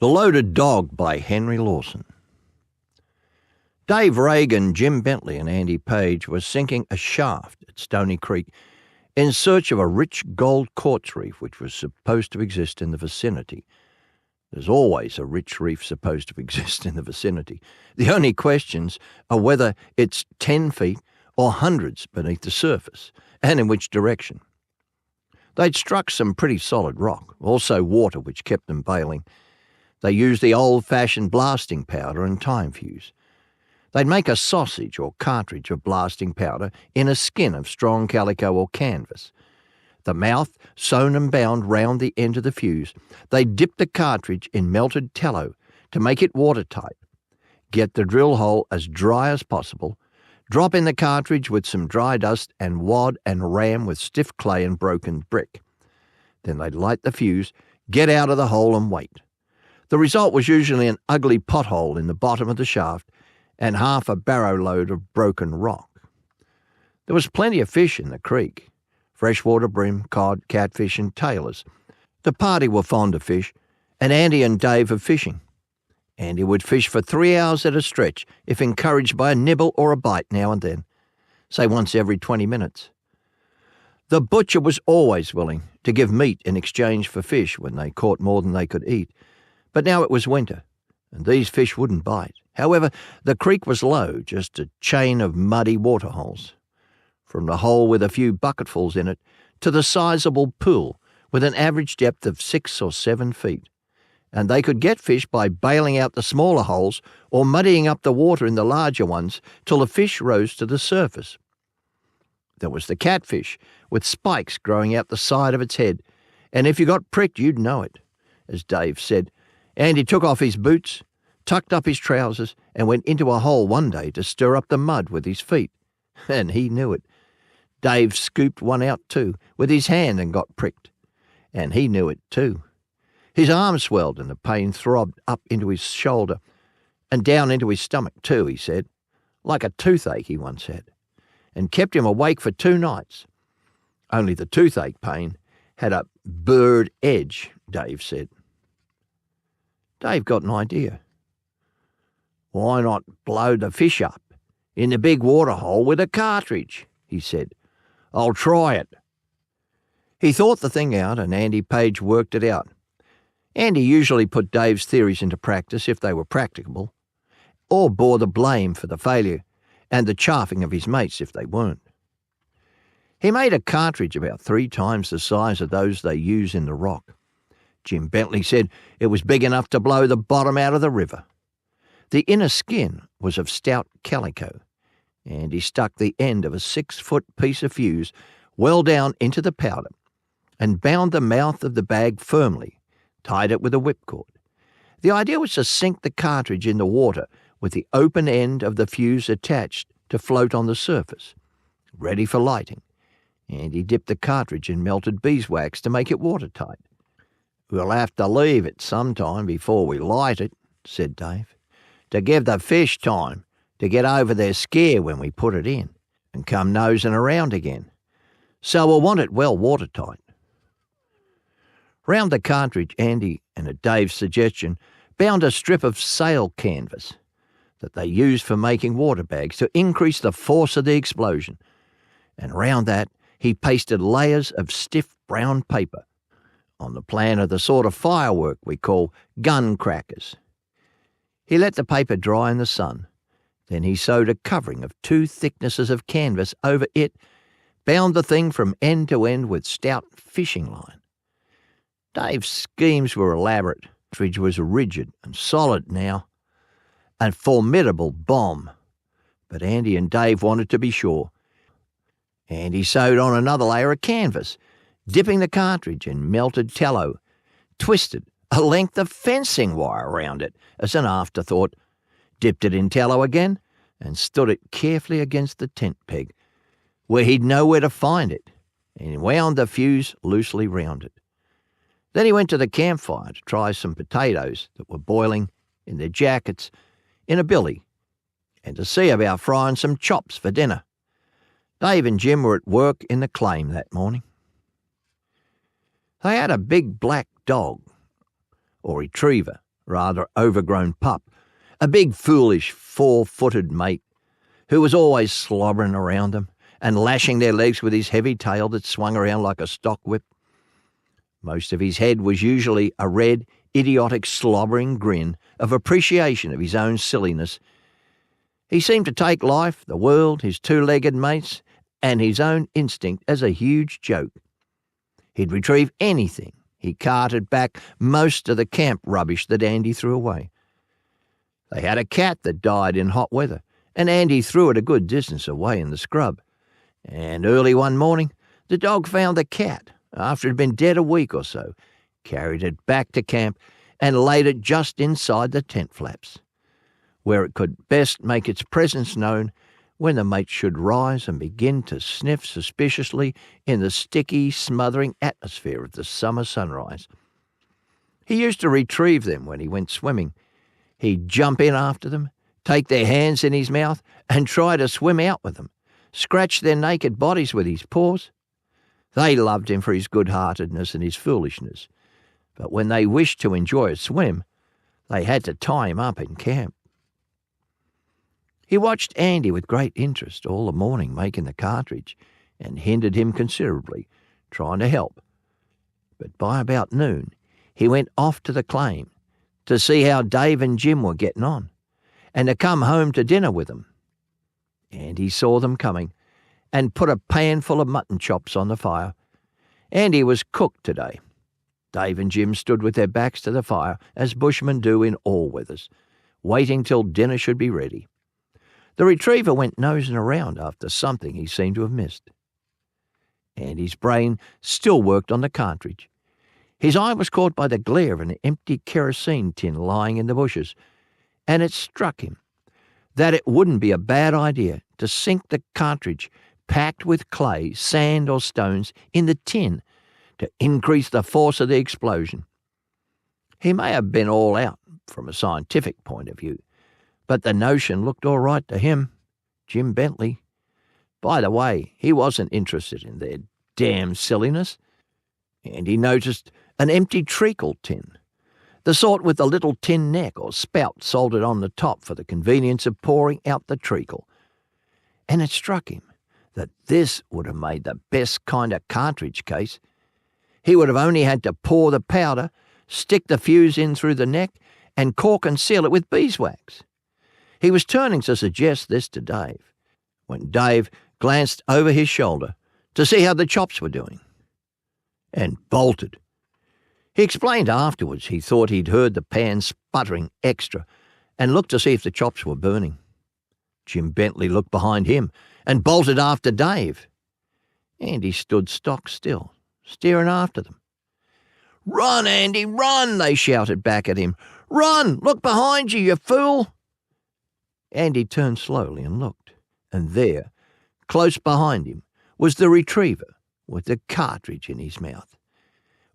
The Loaded Dog by Henry Lawson. Dave Reagan, Jim Bentley and Andy Page were sinking a shaft at Stony Creek in search of a rich gold quartz reef which was supposed to exist in the vicinity. There's always a rich reef supposed to exist in the vicinity. The only questions are whether it's 10 feet or hundreds beneath the surface, and in which direction. They'd struck some pretty solid rock, also water which kept them bailing. They used the old-fashioned blasting powder and time fuse. They'd make a sausage or cartridge of blasting powder in a skin of strong calico or canvas. The mouth sewn and bound round the end of the fuse. They'd dip the cartridge in melted tallow to make it watertight. Get the drill hole as dry as possible. Drop in the cartridge with some dry dust and wad and ram with stiff clay and broken brick. Then they'd light the fuse, get out of the hole and wait. The result was usually an ugly pothole in the bottom of the shaft and half a barrow load of broken rock. There was plenty of fish in the creek, freshwater bream, cod, catfish and tailors. The party were fond of fish, and Andy and Dave of fishing. Andy would fish for 3 hours at a stretch if encouraged by a nibble or a bite now and then, say once every 20 minutes. The butcher was always willing to give meat in exchange for fish when they caught more than they could eat. But now it was winter, and these fish wouldn't bite. However, the creek was low, just a chain of muddy waterholes. From the hole with a few bucketfuls in it to the sizable pool with an average depth of 6 or 7 feet. And they could get fish by bailing out the smaller holes or muddying up the water in the larger ones till the fish rose to the surface. There was the catfish, with spikes growing out the side of its head, and if you got pricked, you'd know it. As Dave said, Andy took off his boots, tucked up his trousers, and went into a hole one day to stir up the mud with his feet. And he knew it. Dave scooped one out too, with his hand, and got pricked. And he knew it too. His arm swelled and the pain throbbed up into his shoulder and down into his stomach too, he said. Like a toothache, he once said. And kept him awake for 2 nights. Only the toothache pain had a bird edge, Dave said. Dave got an idea. Why not blow the fish up in the big waterhole with a cartridge, he said. I'll try it. He thought the thing out, and Andy Page worked it out. Andy usually put Dave's theories into practice if they were practicable, or bore the blame for the failure and the chaffing of his mates if they weren't. He made a cartridge about 3 times the size of those they use in the rock. Jim Bentley said it was big enough to blow the bottom out of the river. The inner skin was of stout calico, and he stuck the end of a 6-foot piece of fuse well down into the powder and bound the mouth of the bag firmly, tied it with a whipcord. The idea was to sink the cartridge in the water with the open end of the fuse attached to float on the surface, ready for lighting, and he dipped the cartridge in melted beeswax to make it watertight. We'll have to leave it some time before we light it, said Dave, to give the fish time to get over their scare when we put it in and come nosing around again. So we'll want it well watertight. Round the cartridge, Andy, and at Dave's suggestion, bound a strip of sail canvas that they used for making water bags to increase the force of the explosion. And round that, he pasted layers of stiff brown paper on the plan of the sort of firework we call gun crackers. He let the paper dry in the sun. Then he sewed a covering of 2 thicknesses of canvas over it, bound the thing from end to end with stout fishing line. Dave's schemes were elaborate. The cartridge was rigid and solid now, a formidable bomb. But Andy and Dave wanted to be sure. Andy sewed on another layer of canvas, dipping the cartridge in melted tallow, twisted a length of fencing wire around it as an afterthought, dipped it in tallow again, and stood it carefully against the tent peg, where he'd know where to find it, and wound the fuse loosely round it. Then he went to the campfire to try some potatoes that were boiling in their jackets in a billy, and to see about frying some chops for dinner. Dave and Jim were at work in the claim that morning. They had a big black dog, or retriever, rather overgrown pup, a big foolish 4-footed mate who was always slobbering around them and lashing their legs with his heavy tail that swung around like a stock whip. Most of his head was usually a red, idiotic, slobbering grin of appreciation of his own silliness. He seemed to take life, the world, his two-legged mates, and his own instinct as a huge joke. He'd retrieve anything. He carted back most of the camp rubbish that Andy threw away. They had a cat that died in hot weather, and Andy threw it a good distance away in the scrub. And early one morning, the dog found the cat, after it had been dead a week or so, carried it back to camp, and laid it just inside the tent flaps, where it could best make its presence known when the mates should rise and begin to sniff suspiciously in the sticky, smothering atmosphere of the summer sunrise. He used to retrieve them when he went swimming. He'd jump in after them, take their hands in his mouth, and try to swim out with them, scratch their naked bodies with his paws. They loved him for his good-heartedness and his foolishness, but when they wished to enjoy a swim, they had to tie him up in camp. He watched Andy with great interest all the morning making the cartridge, and hindered him considerably, trying to help. But by about noon, he went off to the claim to see how Dave and Jim were getting on, and to come home to dinner with them. Andy saw them coming, and put a pan full of mutton chops on the fire. Andy was cook today. Dave and Jim stood with their backs to the fire, as bushmen do in all weathers, waiting till dinner should be ready. The retriever went nosing around after something he seemed to have missed. Andy's brain still worked on the cartridge. His eye was caught by the glare of an empty kerosene tin lying in the bushes, and it struck him that it wouldn't be a bad idea to sink the cartridge packed with clay, sand, or stones in the tin to increase the force of the explosion. He may have been all out from a scientific point of view, but the notion looked all right to him, Jim Bentley. By the way, he wasn't interested in their damn silliness. And he noticed an empty treacle tin, the sort with the little tin neck or spout soldered on the top for the convenience of pouring out the treacle. And it struck him that this would have made the best kind of cartridge case. He would have only had to pour the powder, stick the fuse in through the neck, and cork and seal it with beeswax. He was turning to suggest this to Dave, when Dave glanced over his shoulder to see how the chops were doing, and bolted. He explained afterwards he thought he'd heard the pan sputtering extra, and looked to see if the chops were burning. Jim Bentley looked behind him and bolted after Dave. Andy stood stock still, staring after them. "Run, Andy, run!" they shouted back at him. "Run! Look behind you, you fool!" Andy turned slowly and looked, and there, close behind him, was the retriever with the cartridge in his mouth,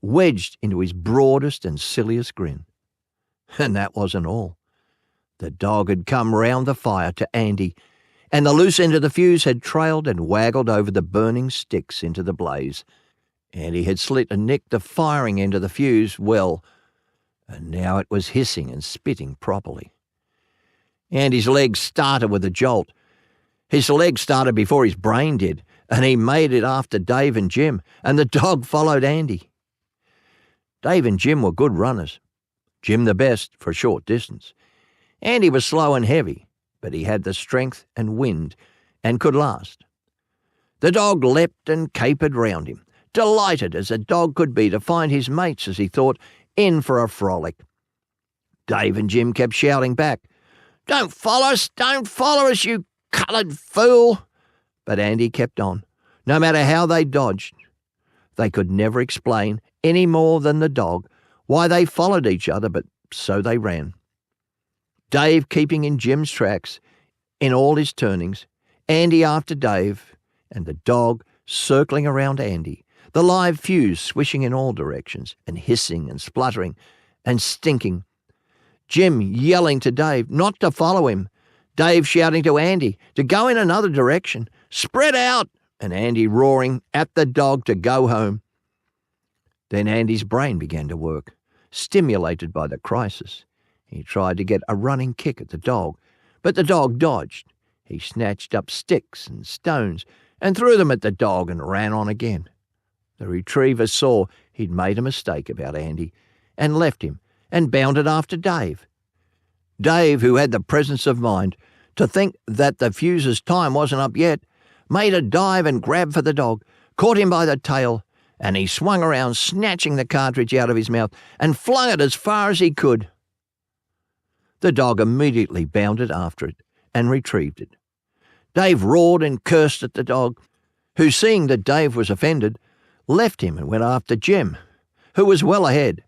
wedged into his broadest and silliest grin. And that wasn't all. The dog had come round the fire to Andy, and the loose end of the fuse had trailed and waggled over the burning sticks into the blaze. Andy had slit and nicked the firing end of the fuse well, and now it was hissing and spitting properly. Andy's legs started with a jolt. His legs started before his brain did, and he made it after Dave and Jim, and the dog followed Andy. Dave and Jim were good runners, Jim the best for a short distance. Andy was slow and heavy, but he had the strength and wind, and could last. The dog leapt and capered round him, delighted as a dog could be to find his mates, as he thought, in for a frolic. Dave and Jim kept shouting back, "Don't follow us, you coloured fool!" But Andy kept on, no matter how they dodged. They could never explain, any more than the dog, why they followed each other, but so they ran. Dave keeping in Jim's tracks in all his turnings, Andy after Dave, and the dog circling around Andy, the live fuse swishing in all directions, and hissing and spluttering and stinking. Jim yelling to Dave not to follow him, Dave shouting to Andy to go in another direction, "Spread out!" and Andy roaring at the dog to go home. Then Andy's brain began to work, stimulated by the crisis. He tried to get a running kick at the dog, but the dog dodged. He snatched up sticks and stones and threw them at the dog and ran on again. The retriever saw he'd made a mistake about Andy and left him and bounded after Dave. Dave, who had the presence of mind to think that the fuse's time wasn't up yet, made a dive and grab for the dog, caught him by the tail, and he swung around, snatching the cartridge out of his mouth and flung it as far as he could. The dog immediately bounded after it and retrieved it. Dave roared and cursed at the dog, who, seeing that Dave was offended, left him and went after Jim, who was well ahead.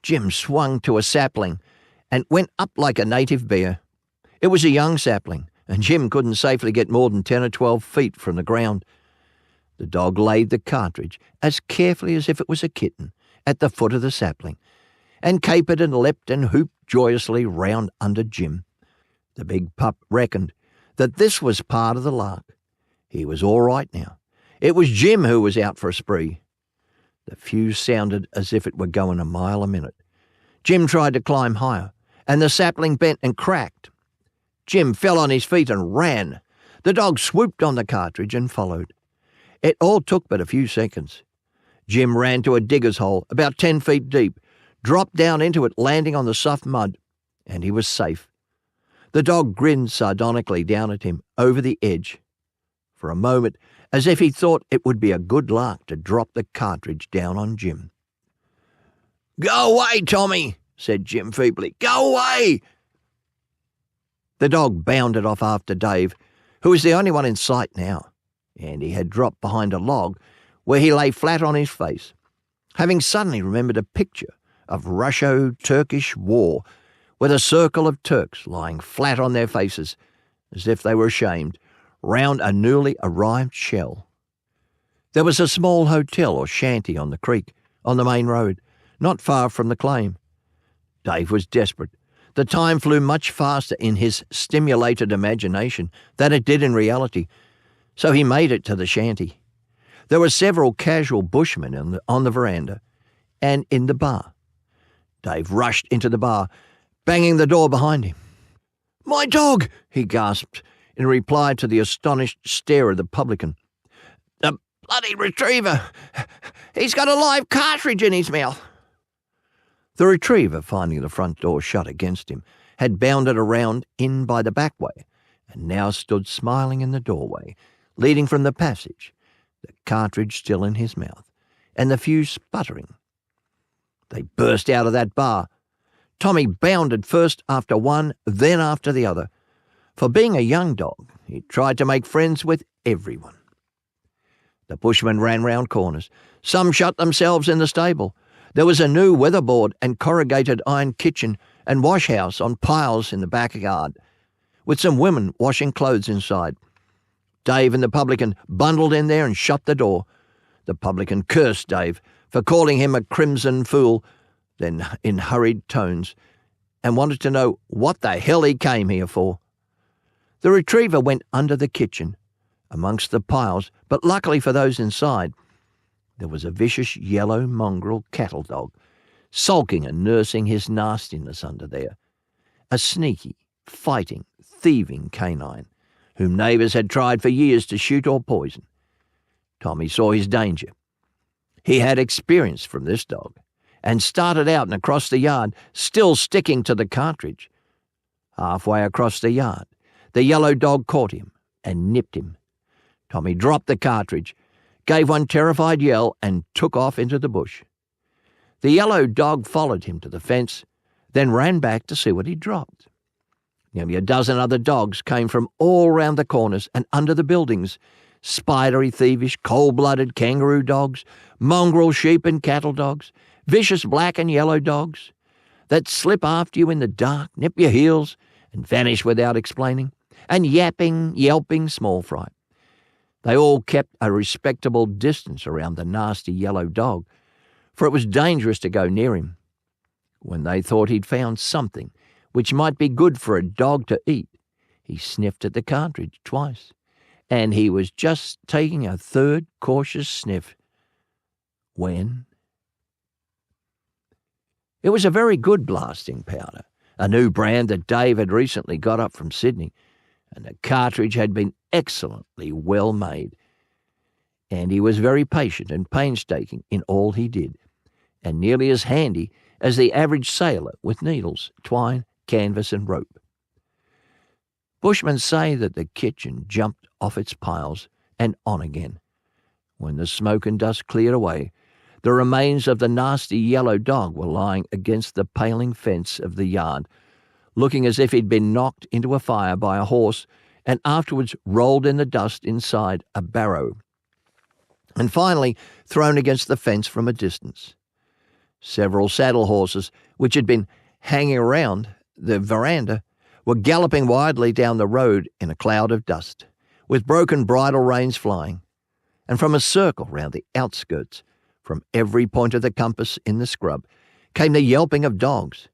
Jim swung to a sapling and went up like a native bear. It was a young sapling, and Jim couldn't safely get more than 10 or 12 feet from the ground. The dog laid the cartridge, as carefully as if it was a kitten, at the foot of the sapling, and capered and leapt and whooped joyously round under Jim. The big pup reckoned that this was part of the lark. He was all right now. It was Jim who was out for a spree. The fuse sounded as if it were going a mile a minute. Jim tried to climb higher, and the sapling bent and cracked. Jim fell on his feet and ran. The dog swooped on the cartridge and followed. It all took but a few seconds. Jim ran to a digger's hole about 10 feet deep, dropped down into it, landing on the soft mud, and he was safe. The dog grinned sardonically down at him over the edge. For a moment, as if he thought it would be a good lark to drop the cartridge down on Jim. "Go away, Tommy," said Jim feebly. "Go away!" The dog bounded off after Dave, who was the only one in sight now, and he had dropped behind a log where he lay flat on his face, having suddenly remembered a picture of Russo-Turkish war with a circle of Turks lying flat on their faces, as if they were ashamed, round a newly arrived shell. There was a small hotel or shanty on the creek, on the main road, not far from the claim. Dave was desperate. The time flew much faster in his stimulated imagination than it did in reality, so he made it to the shanty. There were several casual bushmen on the veranda and in the bar. Dave rushed into the bar, banging the door behind him. "My dog!" he gasped, in reply to the astonished stare of the publican. "The bloody retriever! He's got a live cartridge in his mouth!" The retriever, finding the front door shut against him, had bounded around in by the back way, and now stood smiling in the doorway, leading from the passage, the cartridge still in his mouth, and the fuse sputtering. They burst out of that bar. Tommy bounded first after one, then after the other. For being a young dog, he tried to make friends with everyone. The bushmen ran round corners. Some shut themselves in the stable. There was a new weatherboard and corrugated iron kitchen and wash house on piles in the backyard, with some women washing clothes inside. Dave and the publican bundled in there and shut the door. The publican cursed Dave for calling him a crimson fool, then in hurried tones, and wanted to know what the hell he came here for. The retriever went under the kitchen, amongst the piles, but luckily for those inside, there was a vicious yellow mongrel cattle dog, sulking and nursing his nastiness under there. A sneaky, fighting, thieving canine, whom neighbours had tried for years to shoot or poison. Tommy saw his danger. He had experience from this dog, and started out and across the yard, still sticking to the cartridge. Halfway across the yard, the yellow dog caught him and nipped him. Tommy dropped the cartridge, gave one terrified yell, and took off into the bush. The yellow dog followed him to the fence, then ran back to see what he'd dropped. Nearly a dozen other dogs came from all round the corners and under the buildings, spidery, thievish, cold-blooded kangaroo dogs, mongrel sheep and cattle dogs, vicious black and yellow dogs, that slip after you in the dark, nip your heels, and vanish without explaining, and yapping, yelping small fry. They all kept a respectable distance around the nasty yellow dog, for it was dangerous to go near him. When they thought he'd found something which might be good for a dog to eat, he sniffed at the cartridge twice, and he was just taking a third cautious sniff when... It was a very good blasting powder, a new brand that Dave had recently got up from Sydney, and the cartridge had been excellently well made. Andy was very patient and painstaking in all he did, and nearly as handy as the average sailor with needles, twine, canvas, and rope. Bushmen say that the kitchen jumped off its piles and on again. When the smoke and dust cleared away, the remains of the nasty yellow dog were lying against the paling fence of the yard, looking as if he'd been knocked into a fire by a horse and afterwards rolled in the dust inside a barrow, and finally thrown against the fence from a distance. Several saddle horses, which had been hanging around the veranda, were galloping wildly down the road in a cloud of dust, with broken bridle reins flying, and from a circle round the outskirts, from every point of the compass in the scrub, came the yelping of dogs.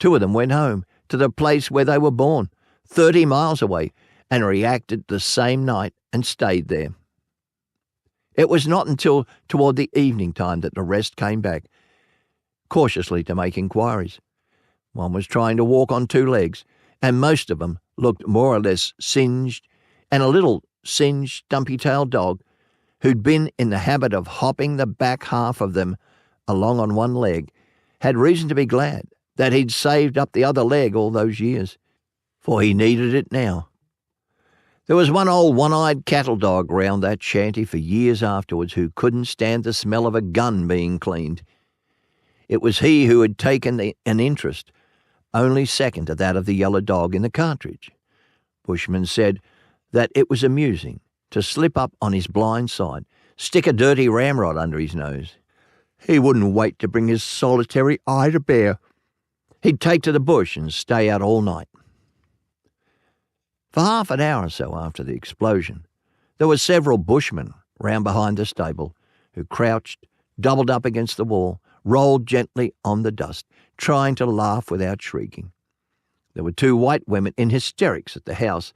2 of them went home, to the place where they were born, 30 miles away, and reacted the same night and stayed there. It was not until toward the evening time that the rest came back, cautiously to make inquiries. One was trying to walk on 2 legs, and most of them looked more or less singed, and a little singed, stumpy-tailed dog, who'd been in the habit of hopping the back half of them along on 1 leg, had reason to be glad that he'd saved up the other leg all those years, for he needed it now. There was one old one-eyed cattle dog round that shanty for years afterwards who couldn't stand the smell of a gun being cleaned. It was he who had taken an interest, only second to that of the yellow dog in the cartridge. Bushman said that it was amusing to slip up on his blind side, stick a dirty ramrod under his nose. He wouldn't wait to bring his solitary eye to bear. He'd take to the bush and stay out all night. For half an hour or so after the explosion, there were several bushmen round behind the stable who crouched, doubled up against the wall, rolled gently on the dust, trying to laugh without shrieking. There were 2 white women in hysterics at the house,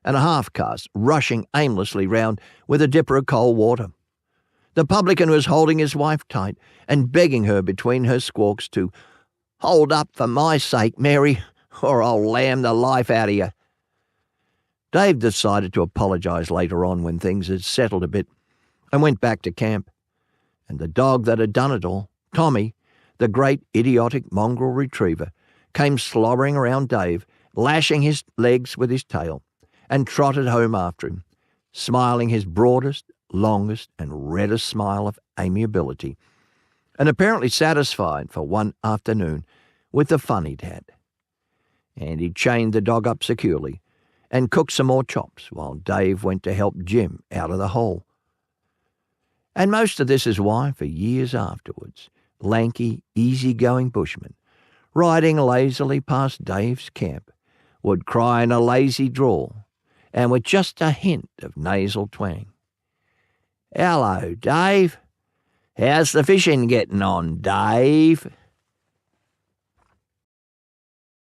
and a half-caste rushing aimlessly round with a dipper of cold water. The publican was holding his wife tight and begging her between her squawks to "Hold up for my sake, Mary, or I'll lamb the life out of you." Dave decided to apologise later on when things had settled a bit, and went back to camp. And the dog that had done it all, Tommy, the great idiotic mongrel retriever, came slobbering around Dave, lashing his legs with his tail, and trotted home after him, smiling his broadest, longest, and reddest smile of amiability, and apparently satisfied for one afternoon with the fun he'd had. And he chained the dog up securely and cooked some more chops while Dave went to help Jim out of the hole. And most of this is why, for years afterwards, lanky, easy-going bushmen, riding lazily past Dave's camp, would cry in a lazy drawl, and with just a hint of nasal twang, "Hello, Dave. How's the fishing getting on, Dave?"